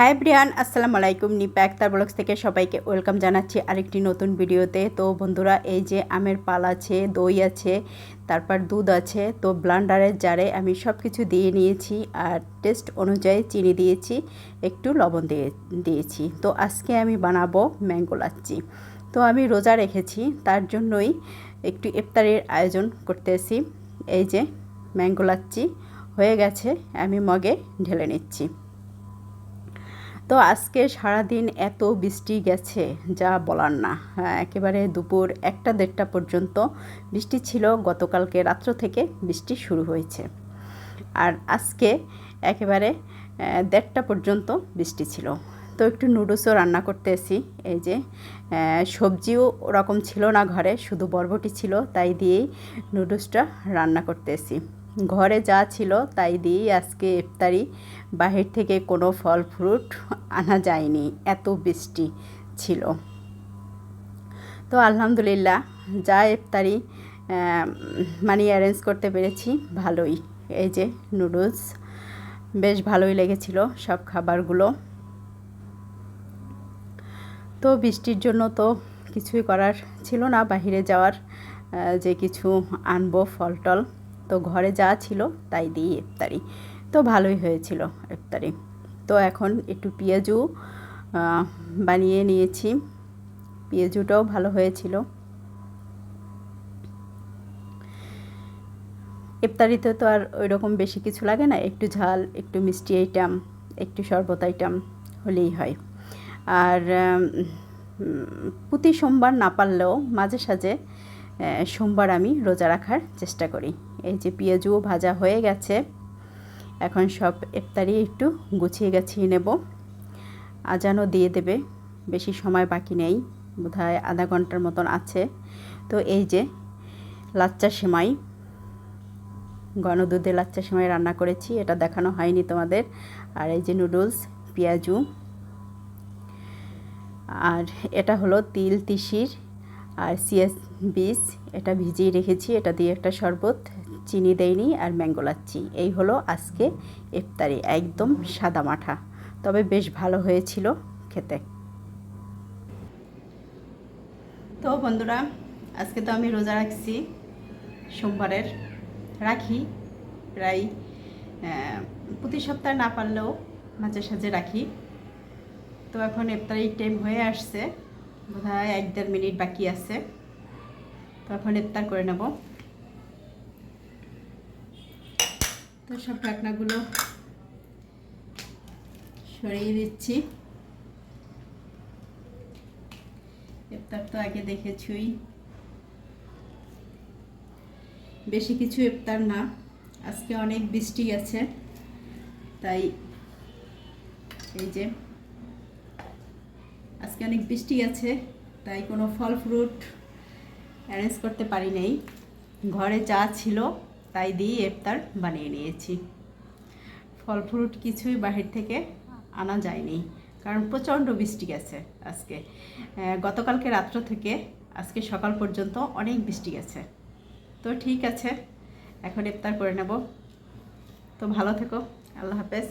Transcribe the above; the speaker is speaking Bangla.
হাই ব্রিয়ান, আসসালামু আলাইকুম। নিপা আক্তার ব্লগস থেকে সবাইকে ওয়েলকাম জানাচ্ছি আরেকটি নতুন ভিডিওতে। তো বন্ধুরা, এই যে আমের পাল আছে, দই আছে, তারপর দুধ আছে। তো ব্লান্ডারের জারে আমি সব কিছু দিয়ে নিয়েছি আর টেস্ট অনুযায়ী চিনি দিয়েছি, একটু লবণ দিয়েছি। তো আজকে আমি বানাবো ম্যাঙ্গো লাচ্ছি। তো আমি রোজা রেখেছি, তার জন্যই একটু ইফতারের আয়োজন করতেছি। এই যে ম্যাঙ্গো লাচ্ছি হয়ে গেছে, আমি মগে ঢেলে নিচ্ছি। তো আজকে সারাদিন এত বৃষ্টি গেছে যা বলার না। একেবারে দুপুর 1টা-1:30 পর্যন্ত বৃষ্টি ছিল। গতকালকে রাত্র থেকে বৃষ্টি শুরু হয়েছে, আর আজকে একেবারে 1:30 পর্যন্ত বৃষ্টি ছিল। তো একটু নুডলসও রান্না করতেছি। এই যে সবজিও ওরকম ছিল না ঘরে, শুধু বরবটি ছিল, তাই দিয়েই নুডলসটা রান্না করতেছি। ঘরে যা ছিল তাই দিয়েই আজকে ইফতারি। বাহির থেকে কোনো ফল ফ্রুট আনা যায়নি, এত বৃষ্টি ছিল। তো আলহামদুলিল্লাহ, যা ইফতারি মানে অ্যারেঞ্জ করতে পেরেছি ভালোই। এই যে নুডলস বেশ ভালোই লেগেছিল সব খাবারগুলো। তো বৃষ্টির জন্য তো কিছুই করার ছিল না বাহিরে যাওয়ার, যে কিছু আনবো ফল টল। তো ঘরে যা ছিল তাই দিয়ে ইফতারি। তো ভালোই হয়েছিল ইফতারি। তো এখন একটু পেঁয়াজু বানিয়ে নিয়েছি, পেঁয়াজুটাও ভালো হয়েছিল। ইফতারিতে তো আর ওই রকম বেশি কিছু লাগে না, একটু ঝাল, একটু মিষ্টি আইটেম, একটু শরবত আইটেম হলেই হয়। আর প্রতি সোমবার না পারলেও মাঝে সাঝে সোমবার আমি রোজা রাখার চেষ্টা করি। এই যে পেঁয়াজু ভাজা হয়ে গেছে, এখন সব ইফতারি একটু গুছিয়ে গাছিয়ে নেব। আজানও দিয়ে দেবে, বেশি সময় বাকি নেই, বোধহয় আধা ঘন্টার মতন আছে। তো এই যে লাচ্চা সেমাই, ঘন দুধে লাচ্চা সেমাই রান্না করেছি, এটা দেখানো হয়নি তোমাদের। আর এই যে নুডলস, পেঁয়াজু, আর এটা হলো তিল তিসির আর সিএস বীজ, এটা ভিজিয়ে রেখেছি, এটা দিয়ে একটা শরবত, চিনি দেয়নি, আর ম্যাঙ্গো লাচ্ছি। এই হলো আজকে ইফতারি, একদম সাদা মাঠা, তবে বেশ ভালো হয়েছিল খেতে। তো বন্ধুরা, আজকে তো আমি রোজা রাখছি, সোমবারের রাখি প্রায় প্রতি সপ্তাহে না পারলেও মাঝে সাঝে রাখি। তো এখন ইফতারির টাইম হয়ে আসছে, বোধহয় 1-1.5 মিনিট বাকি আছে। তো এখন ইফতার করে নেব। তো সব ঢাকনাগুলো সরিয়ে দিচ্ছি। ইফতার তো আগে দেখেছুই, বেশি কিছু ইফতার না। আজকে অনেক বৃষ্টি আছে, তাই এই যে আজকে অনেক বৃষ্টি আছে, তাই কোনো ফল ফ্রুট অ্যারেঞ্জ করতে পারি নাই। ঘরে যা ছিল তাই দিয়ে ইফতার বানিয়ে নিয়েছি। ফল ফ্রুট কিছুই বাহির থেকে আনা যায়নি, কারণ প্রচণ্ড বৃষ্টি গেছে আজকে। গতকালকে রাত্র থেকে আজকে সকাল পর্যন্ত অনেক বৃষ্টি গেছে। তো ঠিক আছে, এখন ইফতার করে নেব। তো ভালো থেকো, আল্লাহ হাফেজ।